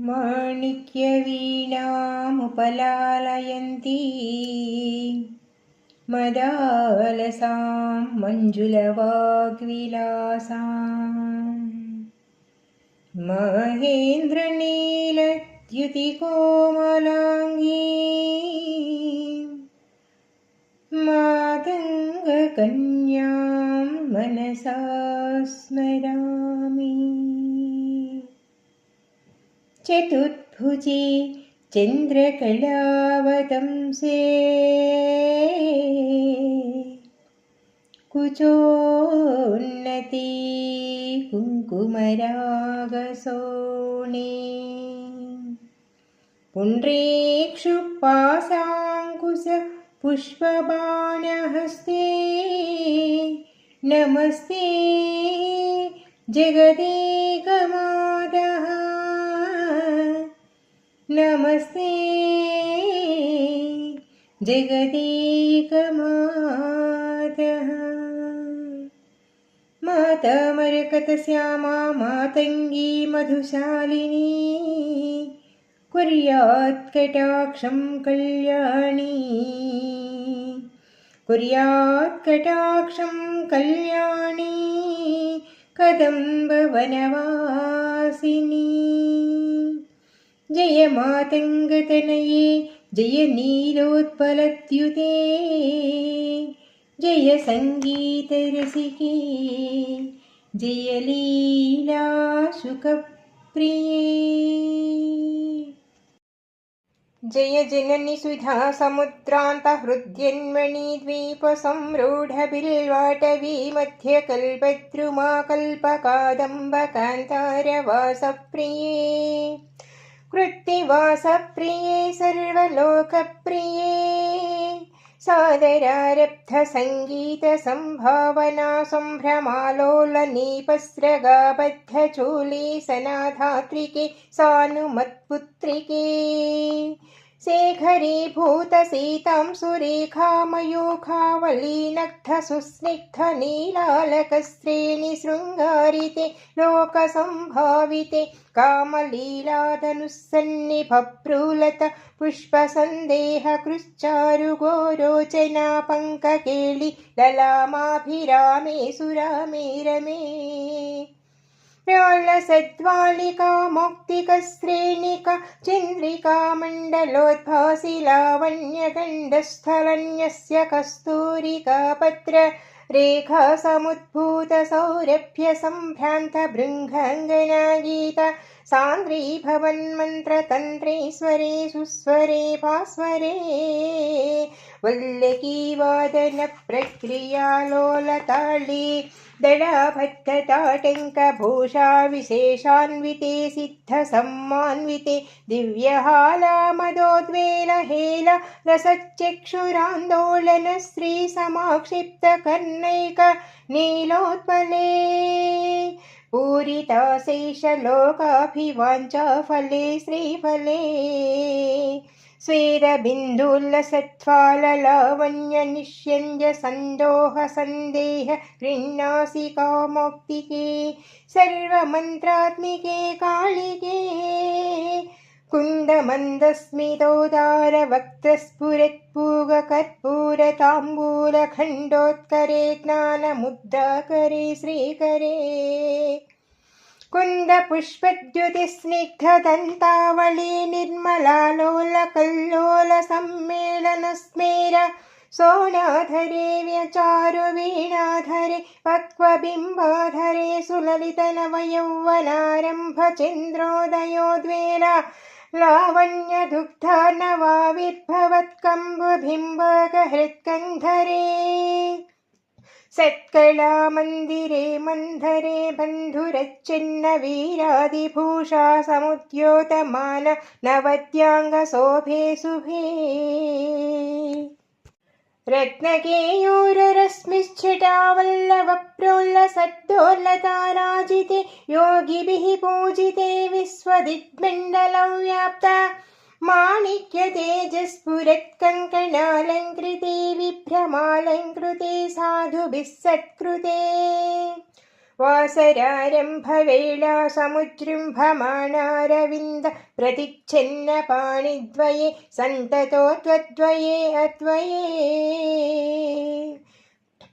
माणिक्यवीणामुपलालयन्ती मदालसां मञ्जुलवाग्विलासाम् महेन्द्रनीलद्युतिकोमलाङ्गी मातङ्गकन्यां मनसा स्मरामि। चतुर्भुजे चन्द्रकलावतंसे कुचोन्नते कुङ्कुमरागसोणे पुण्ड्रेक्षुपाशाङ्कुश पुष्पबाणहस्ते नमस्ते जगदेकमातः नमस्ते जगदेकमातः। माता मरकतश्यामा मातङ्गी मधुशालिनी कुर्यात् कटाक्षं कल्याणी कुर्यात् कटाक्षं कल्याणी कदम्बवनवासिनी। जय मातङ्गतनये जय नीलोत्पलद्युते जय सङ्गीतरसिके जय लीलाशुकप्रिये। जय जननि सुधा समुद्रान्तहृद्यन्मणि द्वीपसंरूढबिल्वाटवी मध्यकल्पद्रुमा कल्पकादम्बकान्तारवासप्रिये कृत्तिवासप्रिये सर्वलोकप्रिये सादरारब्धसङ्गीतसम्भावना सम्भ्रमालोलनीपस्रगाबद्धचूली सनाधात्रिके सानुमत्पुत्रिके शेखरीभूतसीतां सुरेखामयूखावलीनग्धसुस्निग्धनीलालकश्रेणिशृङ्गारिते लोकसम्भाविते कामलीलाधनुस्सन्निभप्रुलत पुष्पसन्देहकृच्चारुगोरोचना पङ्ककेळि ललामाभिरामे सुरामे रमे व्यालसद्वालिका मौक्तिकश्रेणिका चन्द्रिका मण्डलोद्भासि लावण्यगण्डस्थलन्यस्य कस्तूरिका पत्र रेखा समुद्भूत सौरभ्य सम्भ्रान्त भृङ्गाङ्गना गीता सान्द्री भवन्मन्त्रतन्त्रे स्वरे सुस्वरे भास्वरे वल्लकी वादन प्रक्रिया लोलताळी दडाभट्टताटङ्कभूषा विशेषान्विते सिद्धसम्मान्विते दिव्यहाला मदोद्वेलहेला रसच्चक्षुरान्दोलन श्रीसमाक्षिप्तकर्णैक नीलोत्पले पूरिताशेषलोकाभिवाञ्छा फले श्रीफले स्वेदबिन्दुल्लसत्फाललावण्यनिष्यञ्ज सन्दोह सन्देह गृह्णासिकामौक्तिके सर्वमन्त्रात्मिके कालिके कुन्दमन्दस्मितोदारवक्त्रस्फुरत्पूगकर्पूरताम्बूलखण्डोत्करे ज्ञानमुद्राकरे श्रीकरे कुन्दपुष्पद्युतिस्निग्धदन्तावली निर्मलालोलकल्लोलसम्मेलनस्मेर सोणाधरे व्यचारुवीणाधरे पक्वबिम्बाधरे सुललितनवयौवनारम्भचन्द्रोदयोद्वेला लावण्यदुग्धार्णवाविर्भवत्कम्बुबिम्बगहृत्कन्धरे सत्कलामन्दिरे मन्धरे बन्धुरच्चिन्नवीरादिभूषा समुद्योतमान नवद्याङ्गशोभे शुभे रत्नकेयूररश्मिश्छटावल्लभप्रोल्लसद्दोल्लताराजिते योगिभिः पूजिते विश्वदिग्मण्डलव्याप्ता माणिक्यतेजस्फुरत्कङ्कणालङ्कृते विभ्रमालङ्कृते साधुभिः सत्कृते वासरारम्भवेला समुजृम्भमाणारविन्द प्रतिच्छिन्नपाणिद्वये सन्ततो त्वद्वये अद्वये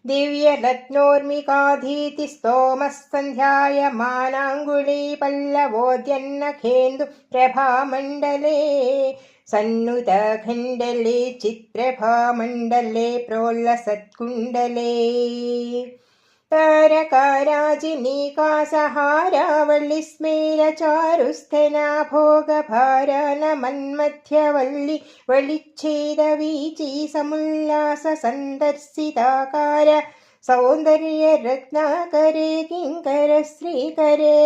दिव्यरत्नोर्मिकाधीतिस्तोमः सन्ध्यायमानाङ्गुली पल्लवोद्यन्नखेन्दु प्रभामण्डले सन्नुतखण्डले चित्प्रभामण्डले प्रोल्लसत्कुण्डले तारकाराजिनीकासहारावल्लिस्मेरचारुस्थना भोगभारानमन्मध्यवल्लि वलिच्छेदवीची समुल्लाससन्दर्शिताकार सौन्दर्यरत्नाकरे किङ्करश्रीकरे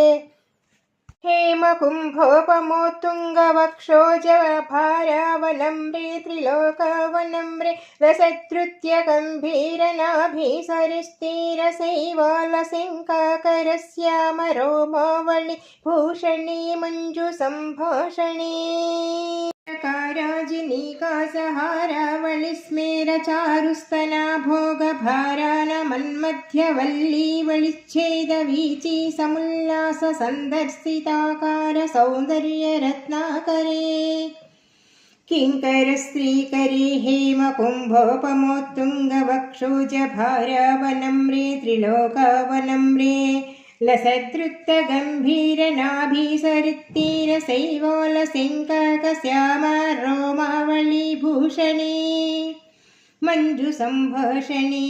हेमकुम्भोपमोत्तुङ्गवक्षोजभारावनम्रे त्रिलोकावनम्रे रसतृत्यगम्भीरनाभिसरिस्तिरशैवालसिङ्काकरस्यामरोमावळि भूषणे मञ्जुसम्भाषणे काराजिनीकासहारावलिस्मेरचारुस्तना भोगभारानमन्मध्यवल्ली वलिच्छेदवीची समुल्लाससन्दर्शिताकार सौन्दर्यरत्नाकरे किङ्करस्त्रीकरे हेमकुम्भोपमोत्तुङ्गवक्षोजभारावनम्रे त्रिलोकावनम्रे लसदृत्तगम्भीरनाभिसरित्तिरशैवालसिङ्काकस्यामरोमावळिभूषणे मञ्जुसम्भाषणे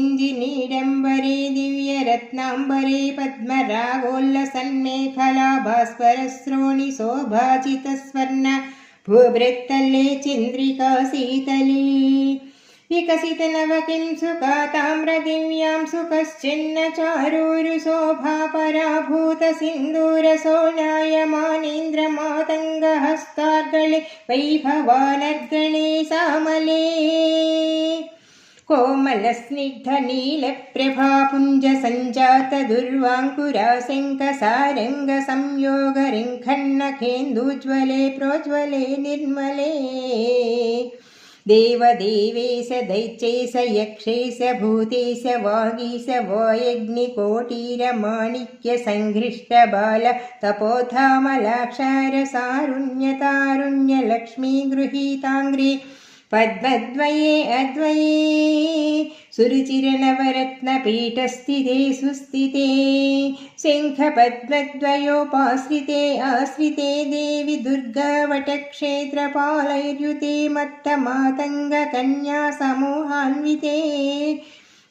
चारुसिञ्जित्कटीसूत्रनिर्भत्सितानङ्गलीलाधनुस्सिञ्जिनीडम्बरे दिव्यरत्नाम्बरे पद्मरागोल्लसन्मेखलाभास्वरश्रोणिशोभाजितस्वर्ण भूभृत्तले चन्द्रिका शीतले विकसितनवकिंसुकाताम्रदिव्यां सुकश्चिन्न चारूरुशोभापराभूतसिन्दूरसोनायमानेन्द्रमातङ्गहस्तार्गळे वैभवानर्गणे सामले कोमलस्निग्धनीलप्रभापुञ्जसञ्जातदुर्वाङ्कुराशङ्कसारङ्गसंयोगरिङ्खण्णखेन्दूज्ज्वले प्रोज्ज्वले निर्मले देवदेवेश दैत्येश यक्षेश भूतेश वागीश वायग्निकोटिरमाणिक्यसङ्घ्रिष्टबाल तपोधामलाक्षारसारुण्यतारुण्यलक्ष्मी गृहीताङ्ग्री पद्मद्वये अद्वये सुरुचिरनवरत्नपीठस्थिते सुस्थिते शङ्खपद्मद्वयोपाश्रिते आश्रिते देवि दुर्गावटक्षेत्रपालैर्युते मत्तमातङ्गकन्या समूहान्विते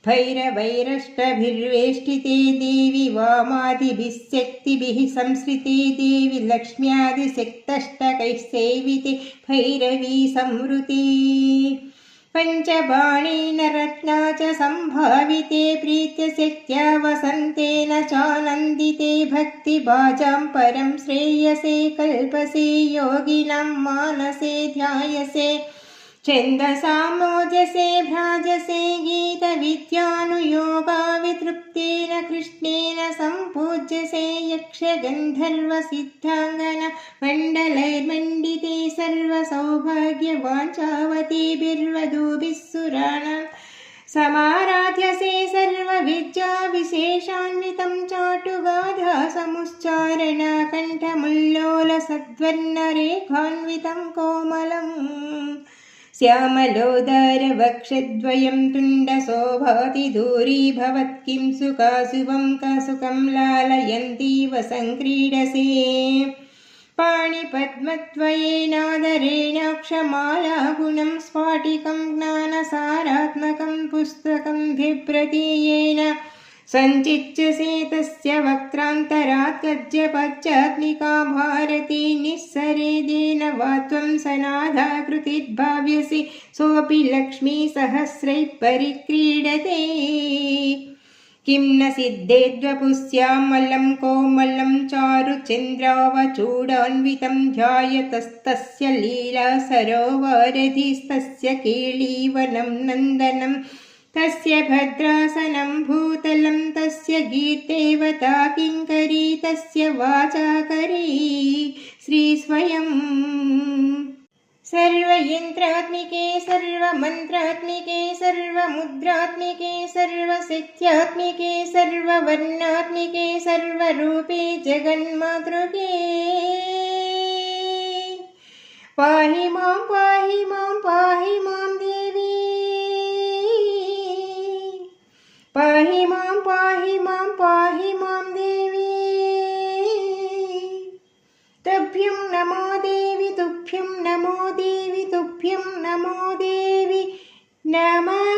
भैरवैरष्टभिर्वेष्टिते देवि वामादिभिः शक्तिभिः संश्रिते देवि लक्ष्म्यादिशक्तष्टकैः सेविते भैरवी संवृते पञ्चबाणेन रत्ना च सम्भाविते प्रीत्यशक्त्या वसन्तेन चानन्दिते भक्तिभाजां परं श्रेयसे कल्पसे योगिनां मानसे ध्यायसे छन्दसामोजसे भ्राजसे गीतविद्यानुयोगावितृप्तेन कृष्णेन सम्पूज्यसे यक्षगन्धर्वसिद्धाङ्गन मण्डलैर्मण्डिते सर्वसौभाग्यवाञ्छावतीभिर्वधूभिः सुराणां समाराध्यसे सर्वविद्याविशेषान्वितं चाटुगाधा समुच्चारणकण्ठमुल्लोलसद्वर्णरेखान्वितं कोमलम् श्यामलोदरवक्षद्वयं तुण्डशोभाति दूरीभवत्किं सुखाशुभं कसुकं लालयन्तीव सङ्क्रीडसे पाणिपद्मद्वयेनादरेणाक्षमालागुणं स्फाटिकं ज्ञानसारात्मकं पुस्तकं बिभ्रतीयेन सञ्चिच्यसे तस्य वक्त्रान्तरात् गद्यपश्चात्मिका भारती निःसरेदेन वा त्वं सनाधाकृतिर्भाव्यसि सोऽपि लक्ष्मीसहस्रैः परिक्रीडते किं न सिद्धेद्वपुस्यामलं कोमलं चारुचन्द्रावचूडान्वितं ध्यायतस्तस्य लीला सरोवरधिस्तस्य केळीवनं नन्दनं तस्य भद्रासनं भूतलं तस्य गीर्देवता किङ्करी तस्य वाचाकरी श्रीस्वयं सर्वयन्त्रात्मिके सर्वमन्त्रात्मिके सर्वमुद्रात्मिके सर्वशक्त्यात्मिके सर्ववर्णात्मिके सर्वरूपे जगन्मातृके पाहि मां पाहि मां देवी पाहि मां देवी तुभ्यं नमो देवी तुभ्यं नमो देवी तुभ्यं नमो देवी नमः।